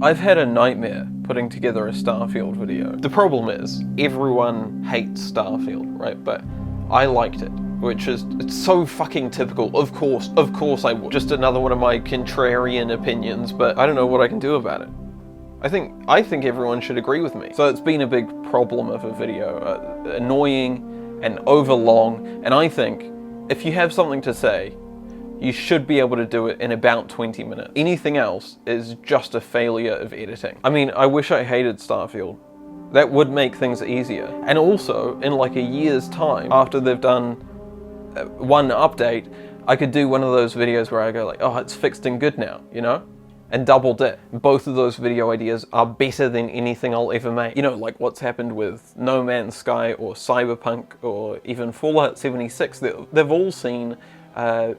I've had a nightmare putting together a Starfield video. The problem is, everyone hates Starfield, right? But I liked it, which is, it's so fucking typical. Of course I would. Just another one of my contrarian opinions, but I don't know what I can do about it. I think everyone should agree with me. So it's been a big problem of a video, annoying and overlong, and I think if you have something to say, you should be able to do it in about 20 minutes. Anything else is just a failure of editing. I mean, I wish I hated Starfield. That would make things easier. And also, in like a year's time, after they've done one update, I could do one of those videos where I go like, oh, it's fixed and good now, you know? And double dip. Both of those video ideas are better than anything I'll ever make. You know, like what's happened with No Man's Sky or Cyberpunk or even Fallout 76. They've all seen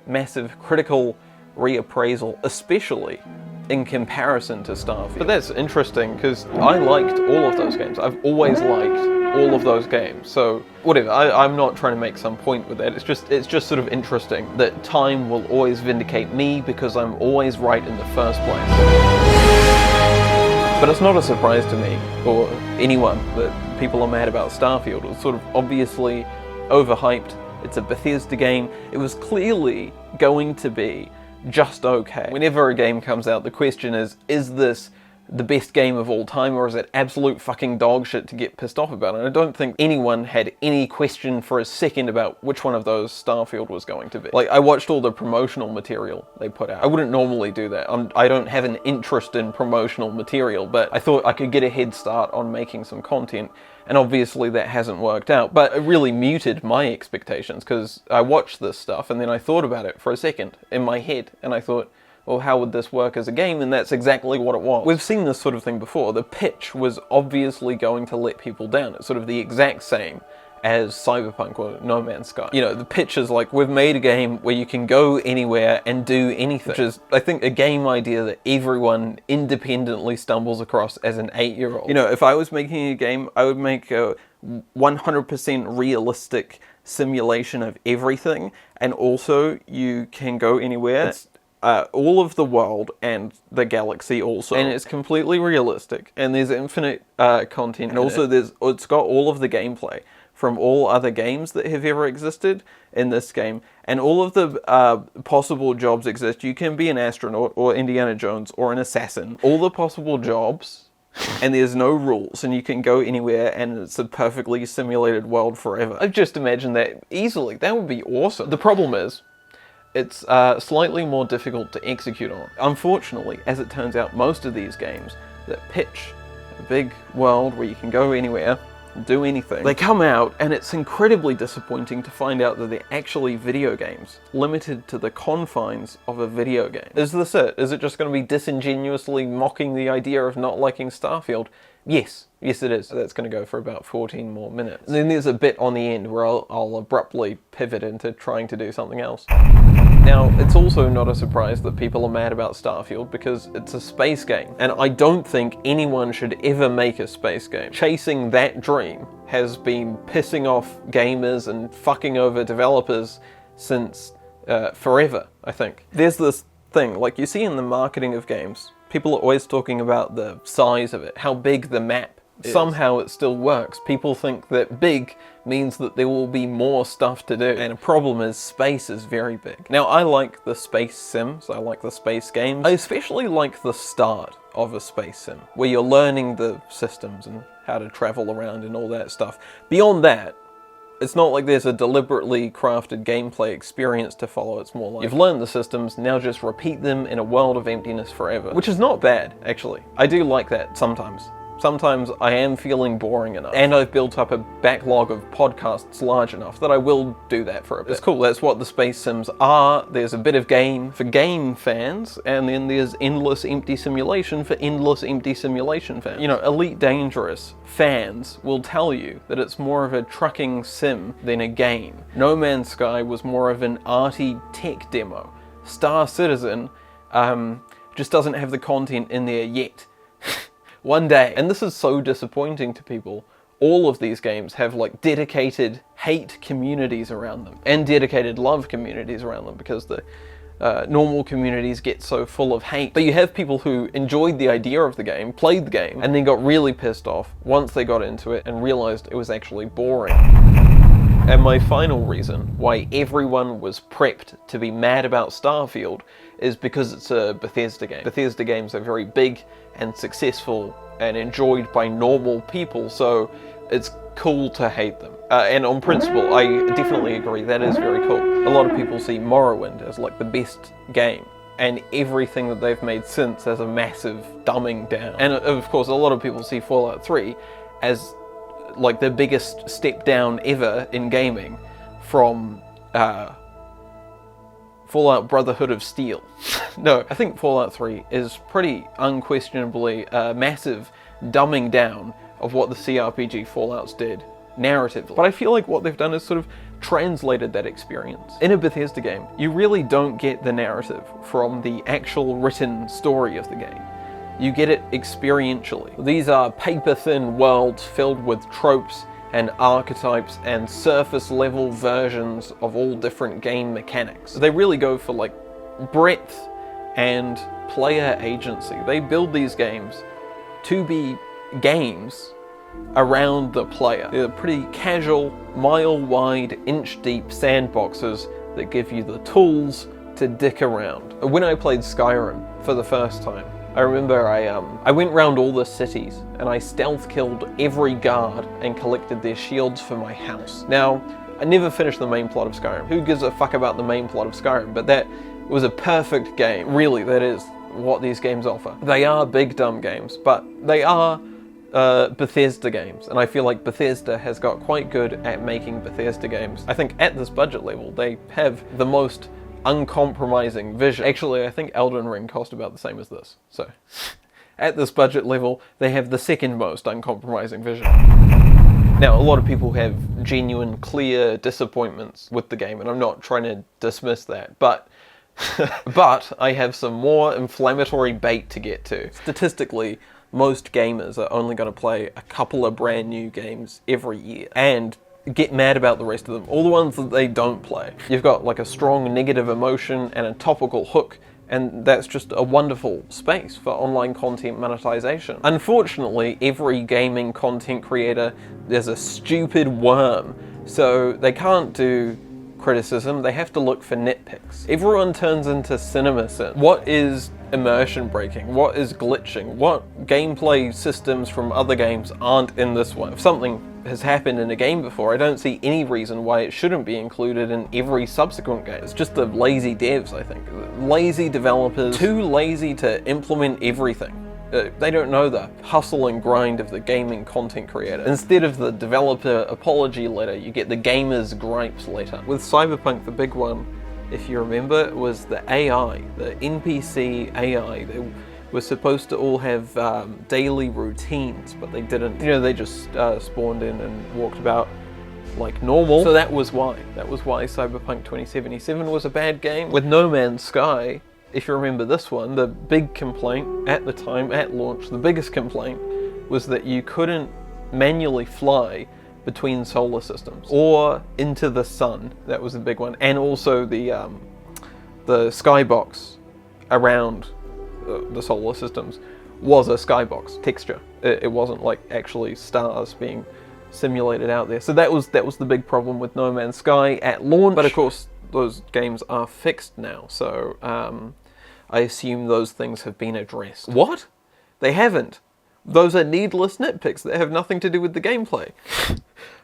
massive critical reappraisal, especially in comparison to Starfield. But that's interesting because I liked all of those games. I've always liked all of those games. So whatever, I'm not trying to make some point with that. It's just sort of interesting that time will always vindicate me because I'm always right in the first place. But it's not a surprise to me or anyone that people are mad about Starfield. It's sort of obviously overhyped. It's a Bethesda game. It was clearly going to be just okay. Whenever a game comes out, the question is this the best game of all time, or is it absolute fucking dog shit to get pissed off about? And I don't think anyone had any question for a second about which one of those Starfield was going to be. Like, I watched all the promotional material they put out. I wouldn't normally do that. I don't have an interest in promotional material, but I thought I could get a head start on making some content. And obviously that hasn't worked out, but it really muted my expectations because I watched this stuff and then I thought about it for a second in my head and I thought, well, how would this work as a game? And that's exactly what it was. We've seen this sort of thing before. The pitch was obviously going to let people down. It's sort of the exact same as Cyberpunk or No Man's Sky. You know, the pitch is like, we've made a game where you can go anywhere and do anything, which is, I think, a game idea that everyone independently stumbles across as an 8-year-old. You know, if I was making a game, I would make a 100% realistic simulation of everything, and also you can go anywhere. It's all of the world and the galaxy also, and it's completely realistic, and there's infinite content, and also it's got all of the gameplay from all other games that have ever existed in this game, and all of the possible jobs exist. You can be an astronaut or Indiana Jones or an assassin, all the possible jobs, and there's no rules, and you can go anywhere, and it's a perfectly simulated world forever. I've just imagined that easily. That would be awesome. The problem is, it's slightly more difficult to execute on. Unfortunately, as it turns out, most of these games that pitch a big world where you can go anywhere, do anything, they come out and it's incredibly disappointing to find out that they're actually video games, limited to the confines of a video game. Is this it? Is it just going to be disingenuously mocking the idea of not liking Starfield? Yes it is. That's going to go for about 14 more minutes. And then there's a bit on the end where I'll abruptly pivot into trying to do something else. Now, it's also not a surprise that people are mad about Starfield because it's a space game, and I don't think anyone should ever make a space game. Chasing that dream has been pissing off gamers and fucking over developers since forever, I think. There's this thing, like you see in the marketing of games, people are always talking about the size of it, how big the map is. Somehow it still works. People think that big means that there will be more stuff to do, and the problem is space is very big. Now, I like the space sims, I like the space games. I especially like the start of a space sim, where you're learning the systems and how to travel around and all that stuff. Beyond that, it's not like there's a deliberately crafted gameplay experience to follow. It's more like, you've learned the systems, now just repeat them in a world of emptiness forever. Which is not bad, actually. I do like that sometimes. Sometimes I am feeling boring enough, and I've built up a backlog of podcasts large enough that I will do that for a bit. It's cool, that's what the space sims are. There's a bit of game for game fans, and then there's endless empty simulation for endless empty simulation fans. You know, Elite Dangerous fans will tell you that it's more of a trucking sim than a game. No Man's Sky was more of an arty tech demo. Star Citizen just doesn't have the content in there yet. One day, and this is so disappointing to people, all of these games have like dedicated hate communities around them and dedicated love communities around them because the normal communities get so full of hate. But you have people who enjoyed the idea of the game, played the game, and then got really pissed off once they got into it and realized it was actually boring. And my final reason why everyone was prepped to be mad about Starfield is because it's a Bethesda game. Bethesda games are very big and successful and enjoyed by normal people, so it's cool to hate them. And on principle, I definitely agree, that is very cool. A lot of people see Morrowind as like the best game, and everything that they've made since as a massive dumbing down. And of course, a lot of people see Fallout 3 as like the biggest step down ever in gaming from Fallout Brotherhood of Steel. No, I think Fallout 3 is pretty unquestionably a massive dumbing down of what the CRPG Fallouts did narratively. But I feel like what they've done is sort of translated that experience. In a Bethesda game, you really don't get the narrative from the actual written story of the game. You get it experientially. These are paper-thin worlds filled with tropes and archetypes and surface-level versions of all different game mechanics. They really go for like breadth and player agency. They build these games to be games around the player. They're pretty casual, mile-wide, inch-deep sandboxes that give you the tools to dick around. When I played Skyrim for the first time, I remember I went round all the cities and I stealth killed every guard and collected their shields for my house. Now, I never finished the main plot of Skyrim. Who gives a fuck about the main plot of Skyrim? But that was a perfect game. Really, that is what these games offer. They are big dumb games, but they are Bethesda games, and I feel like Bethesda has got quite good at making Bethesda games. I think at this budget level, they have the most uncompromising vision. Actually, I think Elden Ring cost about the same as this. So, at this budget level, they have the second most uncompromising vision. Now, a lot of people have genuine, clear disappointments with the game, and I'm not trying to dismiss that, but but I have some more inflammatory bait to get to. Statistically, most gamers are only going to play a couple of brand new games every year and get mad about the rest of them. All the ones that they don't play. You've got like a strong negative emotion and a topical hook, and that's just a wonderful space for online content monetization. Unfortunately, every gaming content creator is a stupid worm, so they can't do criticism, they have to look for nitpicks. Everyone turns into CinemaSin. What is immersion breaking? What is glitching? What gameplay systems from other games aren't in this one? If something has happened in a game before, I don't see any reason why it shouldn't be included in every subsequent game. It's just the lazy devs, I think. Lazy developers, too lazy to implement everything. They don't know the hustle and grind of the gaming content creator. Instead of the developer apology letter, you get the gamer's gripes letter. With Cyberpunk, the big one, if you remember, was the AI, the NPC AI. They were supposed to all have daily routines, but they didn't. You know, they just spawned in and walked about like normal. So that was why. That was why Cyberpunk 2077 was a bad game. With No Man's Sky, if you remember this one, the big complaint at the time, at launch, the biggest complaint was that you couldn't manually fly between solar systems or into the sun. That was the big one. And also the skybox around the solar systems was a skybox texture. It wasn't like actually stars being simulated out there. So that was the big problem with No Man's Sky at launch. But of course, those games are fixed now, so I assume those things have been addressed. What? They haven't. Those are needless nitpicks that have nothing to do with the gameplay.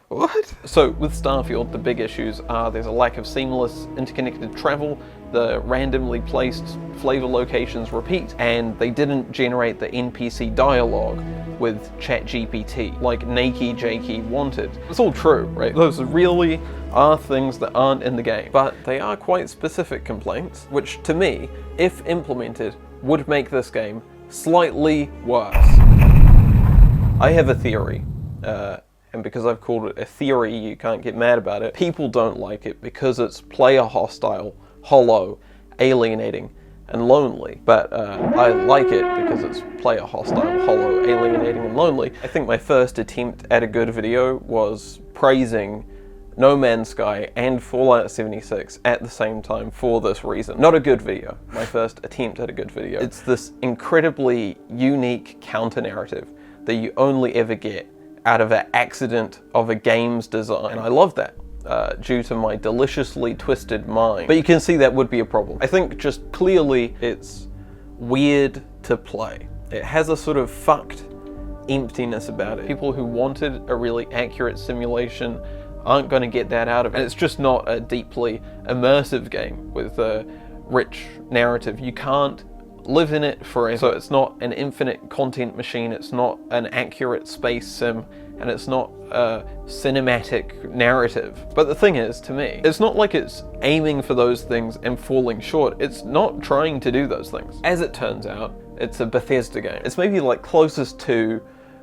What? So with Starfield, the big issues are there's a lack of seamless interconnected travel, the randomly placed flavor locations repeat, and they didn't generate the NPC dialogue with ChatGPT like Nakey Jakey wanted. It's all true, right? Those really are things that aren't in the game, but they are quite specific complaints, which to me, if implemented, would make this game slightly worse. I have a theory, and because I've called it a theory, you can't get mad about it. People don't like it because it's player hostile, hollow, alienating, and lonely. But I like it because it's player hostile, hollow, alienating, and lonely. I think my first attempt at a good video was praising No Man's Sky and Fallout 76 at the same time for this reason. Not a good video, my first attempt at a good video. It's this incredibly unique counter-narrative that you only ever get out of an accident of a game's design, and I love that. Due to my deliciously twisted mind. But you can see that would be a problem. I think just clearly it's weird to play. It has a sort of fucked emptiness about it. People who wanted a really accurate simulation aren't going to get that out of it. And it's just not a deeply immersive game with a rich narrative. You can't live in it forever. So it's not an infinite content machine, it's not an accurate space sim, and it's not a cinematic narrative. But the thing is, to me, it's not like it's aiming for those things and falling short. It's not trying to do those things. As it turns out, it's a Bethesda game. It's maybe like closest to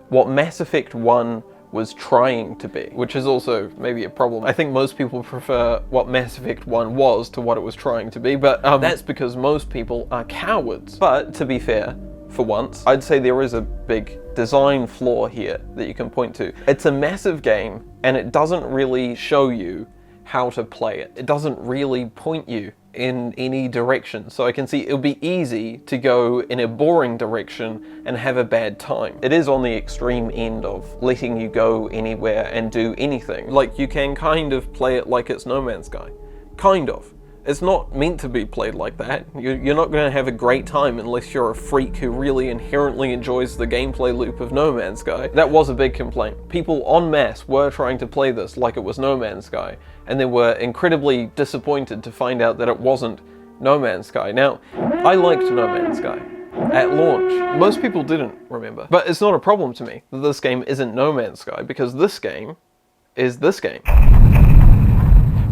what Mass Effect 1 was trying to be, which is also maybe a problem. I think most people prefer what Mass Effect 1 was to what it was trying to be, but that's because most people are cowards. But to be fair, for once, I'd say there is a big design flaw here that you can point to. It's a massive game, and it doesn't really show you how to play it. It doesn't really point you in any direction. So I can see it'll be easy to go in a boring direction and have a bad time. It is on the extreme end of letting you go anywhere and do anything. Like, you can kind of play it like it's No Man's Sky. Kind of. It's not meant to be played like that. You're not going to have a great time unless you're a freak who really inherently enjoys the gameplay loop of No Man's Sky. That was a big complaint. People en masse were trying to play this like it was No Man's Sky, and they were incredibly disappointed to find out that it wasn't No Man's Sky. Now, I liked No Man's Sky at launch. Most people didn't, remember. But it's not a problem to me that this game isn't No Man's Sky, because this game is this game.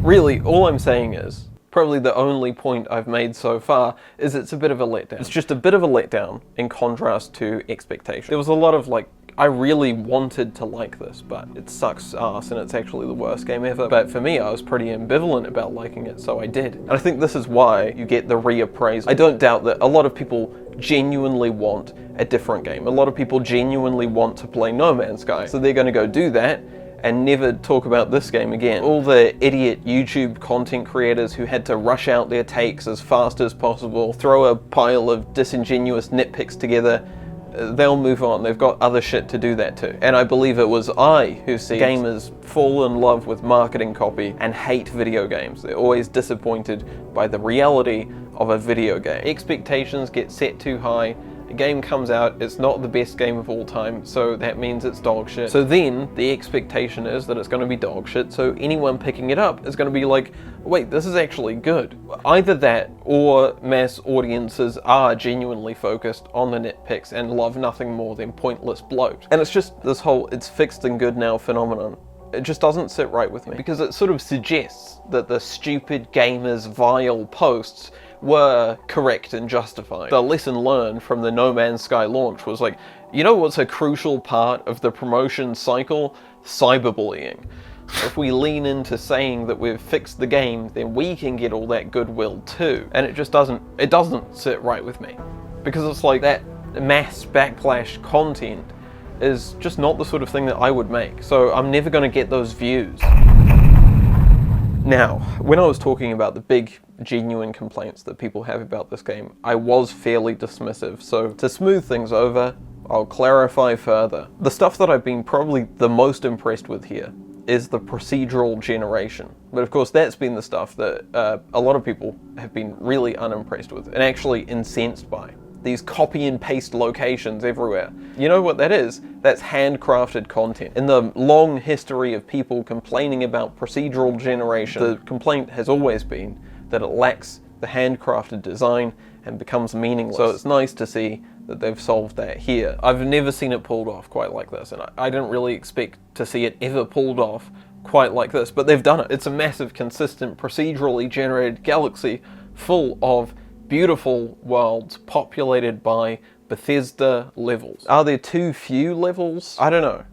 Really, all I'm saying is, probably the only point I've made so far, is it's a bit of a letdown. It's just a bit of a letdown in contrast to expectations. There was a lot of like, I really wanted to like this, but it sucks ass and it's actually the worst game ever. But for me, I was pretty ambivalent about liking it, so I did. And I think this is why you get the reappraisal. I don't doubt that a lot of people genuinely want a different game. A lot of people genuinely want to play No Man's Sky, so they're going to go do that and never talk about this game again. All the idiot YouTube content creators who had to rush out their takes as fast as possible, throw a pile of disingenuous nitpicks together, they'll move on. They've got other shit to do that too. And I believe it was I who said gamers fall in love with marketing copy and hate video games. They're always disappointed by the reality of a video game. Expectations get set too high. A game comes out, it's not the best game of all time, so that means it's dog shit. So then the expectation is that it's going to be dog shit, so anyone picking it up is going to be like, wait, this is actually good. Either that, or mass audiences are genuinely focused on the nitpicks and love nothing more than pointless bloat. And it's just this whole it's fixed and good now phenomenon. It just doesn't sit right with me, because it sort of suggests that the stupid gamers' vile posts were correct and justified. The lesson learned from the No Man's Sky launch was like, you know what's a crucial part of the promotion cycle? Cyberbullying. If we lean into saying that we've fixed the game, then we can get all that goodwill too. And it just doesn't sit right with me. Because it's like that mass backlash content is just not the sort of thing that I would make. So I'm never going to get those views. Now, when I was talking about the big, genuine complaints that people have about this game, I was fairly dismissive, so to smooth things over, I'll clarify further. The stuff that I've been probably the most impressed with here is the procedural generation. But of course, that's been the stuff that a lot of people have been really unimpressed with, and actually incensed by. These copy and paste locations everywhere. You know what that is? That's handcrafted content. In the long history of people complaining about procedural generation, the complaint has always been that it lacks the handcrafted design and becomes meaningless. So it's nice to see that they've solved that here. I've never seen it pulled off quite like this, and I didn't really expect to see it ever pulled off quite like this, but they've done it. It's a massive, consistent, procedurally generated galaxy full of beautiful worlds populated by Bethesda levels. Are there too few levels? I don't know.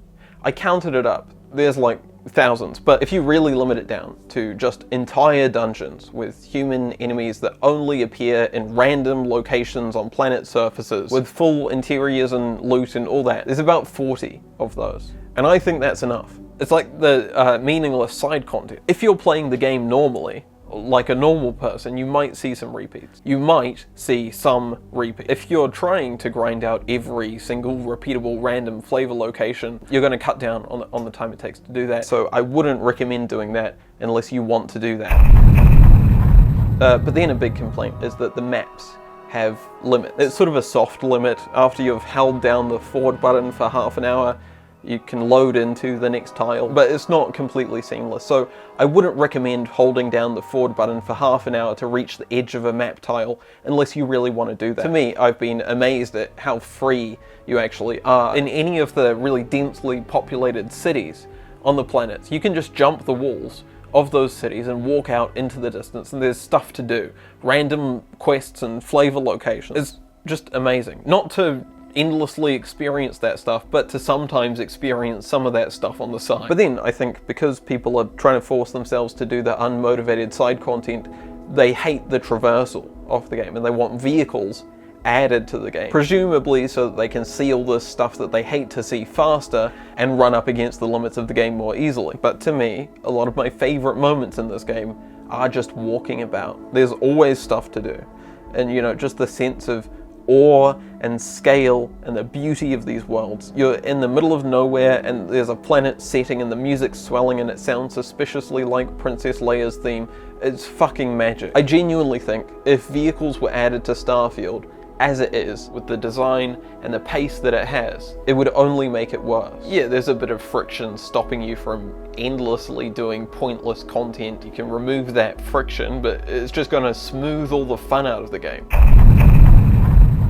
I counted it up. There's like thousands, but if you really limit it down to just entire dungeons with human enemies that only appear in random locations on planet surfaces with full interiors and loot and all that, there's about 40 of those. And I think that's enough. It's like the meaningless side content. If you're playing the game normally, like a normal person, you might see some repeats. You might see some repeats. If you're trying to grind out every single repeatable random flavor location, you're going to cut down on the time it takes to do that. So I wouldn't recommend doing that unless you want to do that. But then a big complaint is that the maps have limits. It's sort of a soft limit. After you've held down the forward button for half an hour, you can load into the next tile, but it's not completely seamless. So I wouldn't recommend holding down the forward button for half an hour to reach the edge of a map tile unless you really want to do that. To me, I've been amazed at how free you actually are. In any of the really densely populated cities on the planets, you can just jump the walls of those cities and walk out into the distance, and there's stuff to do. Random quests and flavor locations. It's just amazing. Not to endlessly experience that stuff, but to sometimes experience some of that stuff on the side. But then I think because people are trying to force themselves to do the unmotivated side content, they hate the traversal of the game and they want vehicles added to the game, presumably so that they can see all this stuff that they hate to see faster and run up against the limits of the game more easily. But to me, a lot of my favorite moments in this game are just walking about. There's always stuff to do, and you know, just the sense of awe and scale and the beauty of these worlds. You're in the middle of nowhere and there's a planet setting and the music's swelling and it sounds suspiciously like Princess Leia's theme. It's fucking magic. I genuinely think if vehicles were added to Starfield as it is, with the design and the pace that it has, it would only make it worse. Yeah, there's a bit of friction stopping you from endlessly doing pointless content. You can remove that friction, but it's just gonna smooth all the fun out of the game.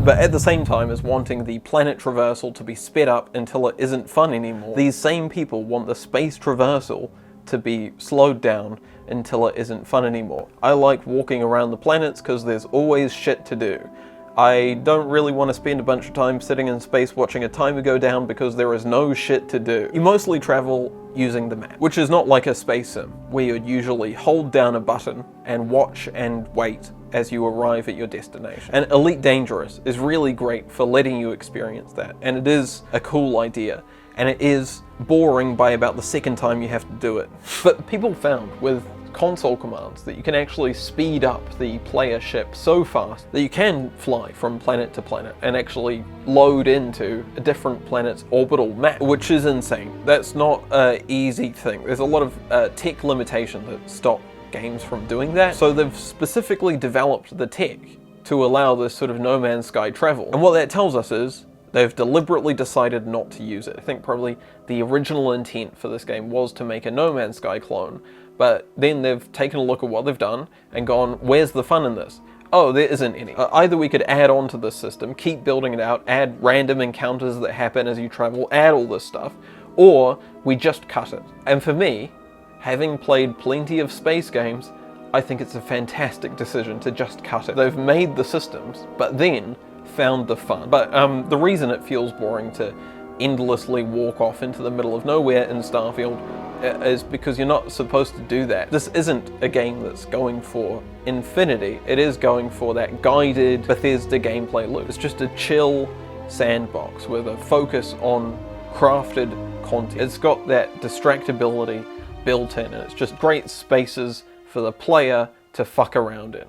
But at the same time as wanting the planet traversal to be sped up until it isn't fun anymore, these same people want the space traversal to be slowed down until it isn't fun anymore. I like walking around the planets because there's always shit to do. I don't really want to spend a bunch of time sitting in space watching a timer go down because there is no shit to do. You mostly travel using the map, which is not like a space sim, where you'd usually hold down a button and watch and wait as you arrive at your destination. And Elite Dangerous is really great for letting you experience that, and it is a cool idea, and it is boring by about the second time you have to do it. But people found with console commands that you can actually speed up the player ship so fast that you can fly from planet to planet and actually load into a different planet's orbital map, which is insane. That's not an easy thing. There's a lot of tech limitations that stop games from doing that, so they've specifically developed the tech to allow this sort of No Man's Sky travel. And what that tells us is they've deliberately decided not to use it. I think probably the original intent for this game was to make a No Man's Sky clone, but then they've taken a look at what they've done and gone, where's the fun in this? Oh, there isn't any. Either we could add on to this system, keep building it out, add random encounters that happen as you travel, add all this stuff, or we just cut it. And for me, having played plenty of space games, I think it's a fantastic decision to just cut it. They've made the systems, but then found the fun. But the reason it feels boring to endlessly walk off into the middle of nowhere in Starfield is because you're not supposed to do that. This isn't a game that's going for infinity. It is going for that guided Bethesda gameplay loop. It's just a chill sandbox with a focus on crafted content. It's got that distractibility built in, and it's just great spaces for the player to fuck around in.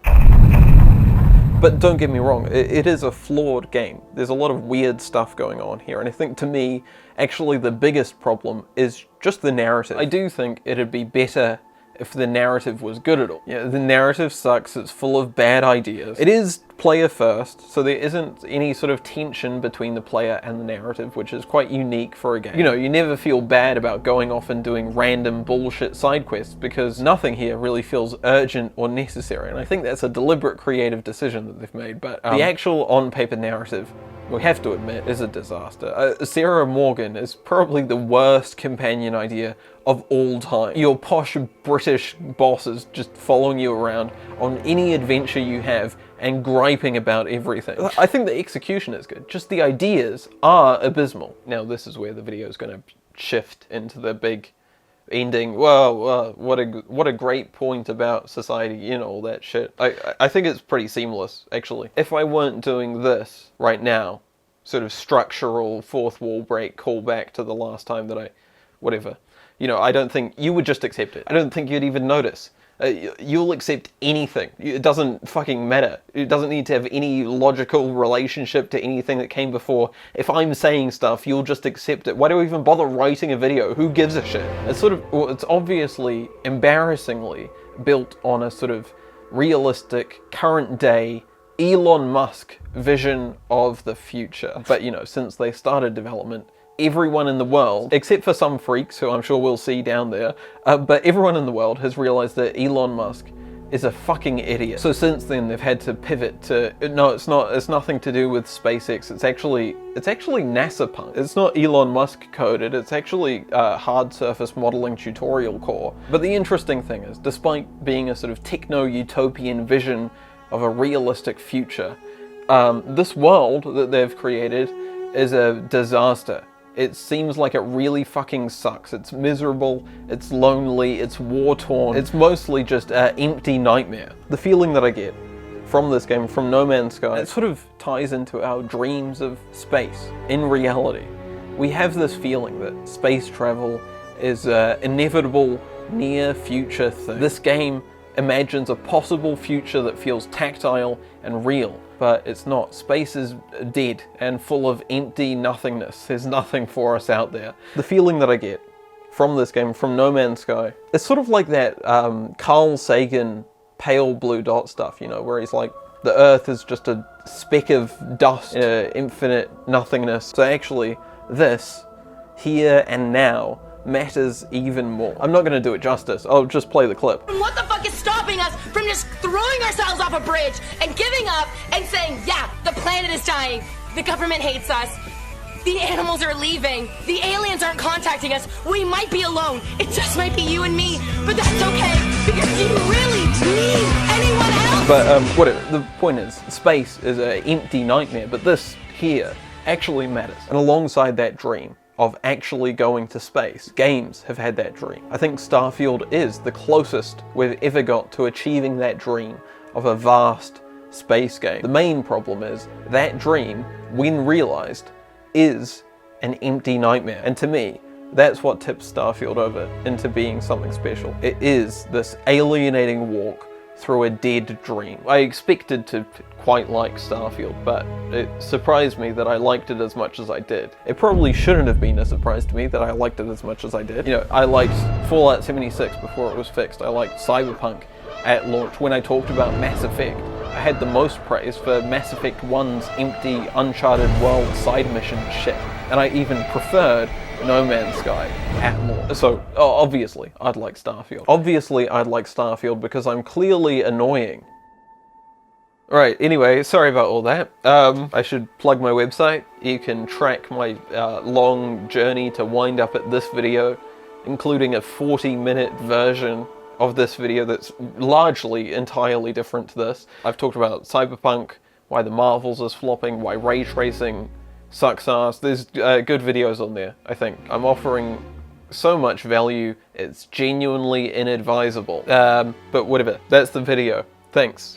But don't get me wrong, it is a flawed game. There's a lot of weird stuff going on here, and I think to me, actually the biggest problem is just the narrative. I do think it'd be better if the narrative was good at all. Yeah, the narrative sucks, it's full of bad ideas. It is player first, so there isn't any sort of tension between the player and the narrative, which is quite unique for a game. You know, you never feel bad about going off and doing random bullshit side quests because nothing here really feels urgent or necessary, and I think that's a deliberate creative decision that they've made. But the actual on-paper narrative, we have to admit, is a disaster. Sarah Morgan is probably the worst companion idea of all time. Your posh British bosses just following you around on any adventure you have and griping about everything. I think the execution is good, just the ideas are abysmal. Now this is where the video is going to shift into the big ending. Well, what a great point about society, you know, all that shit. I think it's pretty seamless, actually. If I weren't doing this right now, sort of structural fourth wall break callback to the last time that I whatever. You know, I don't think you would just accept it. I don't think you'd even notice. You'll accept anything. It doesn't fucking matter. It doesn't need to have any logical relationship to anything that came before. If I'm saying stuff, you'll just accept it. Why do I even bother writing a video? Who gives a shit? It's sort of, well, it's obviously, embarrassingly, built on a sort of realistic, current day, Elon Musk vision of the future. But, you know, since they started development, everyone in the world, except for some freaks who I'm sure we'll see down there, but everyone in the world has realized that Elon Musk is a fucking idiot. So since then they've had to pivot to, no, it's nothing to do with SpaceX, it's actually NASA punk. It's not Elon Musk coded, it's actually hard surface modeling tutorial core. But the interesting thing is, despite being a sort of techno-utopian vision of a realistic future, this world that they've created is a disaster. It seems like it really fucking sucks. It's miserable, it's lonely, it's war-torn. It's mostly just an empty nightmare. The feeling that I get from this game, from No Man's Sky, it sort of ties into our dreams of space. In reality, we have this feeling that space travel is an inevitable near-future thing. This game imagines a possible future that feels tactile and real, but it's not. Space is dead and full of empty nothingness. There's nothing for us out there. The feeling that I get from this game, from No Man's Sky, it's sort of like that Carl Sagan pale blue dot stuff, you know, where he's like, the Earth is just a speck of dust, infinite nothingness. So actually, this, here and now, matters even more. I'm not going to do it justice. I'll just play the clip. What the fuck is stopping us from just throwing ourselves off a bridge and giving up and saying, yeah, the planet is dying, the government hates us, the animals are leaving, the aliens aren't contacting us, we might be alone, it just might be you and me, but that's okay, because do you really need anyone else? But whatever, the point is, space is an empty nightmare, but this here actually matters. And alongside that dream of actually going to space, games have had that dream. I think Starfield is the closest we've ever got to achieving that dream of a vast space game. The main problem is that dream, when realized, is an empty nightmare. And to me, that's what tips Starfield over into being something special. It is this alienating walk through a dead dream. I expected to quite like Starfield, but it surprised me that I liked it as much as I did. It probably shouldn't have been a surprise to me that I liked it as much as I did. You know, I liked Fallout 76 before it was fixed. I liked Cyberpunk at launch. When I talked about Mass Effect, I had the most praise for Mass Effect 1's empty, uncharted world side mission shit. And I even preferred No Man's Sky at launch. So, obviously, I'd like Starfield. Obviously, I'd like Starfield because I'm clearly annoying. Right, anyway, sorry about all that. I should plug my website. You can track my long journey to wind up at this video, including a 40-minute version of this video that's largely entirely different to this. I've talked about Cyberpunk, why the Marvels is flopping, why ray tracing sucks ass. There's good videos on there, I think. I'm offering so much value, it's genuinely inadvisable. But whatever, that's the video. Thanks.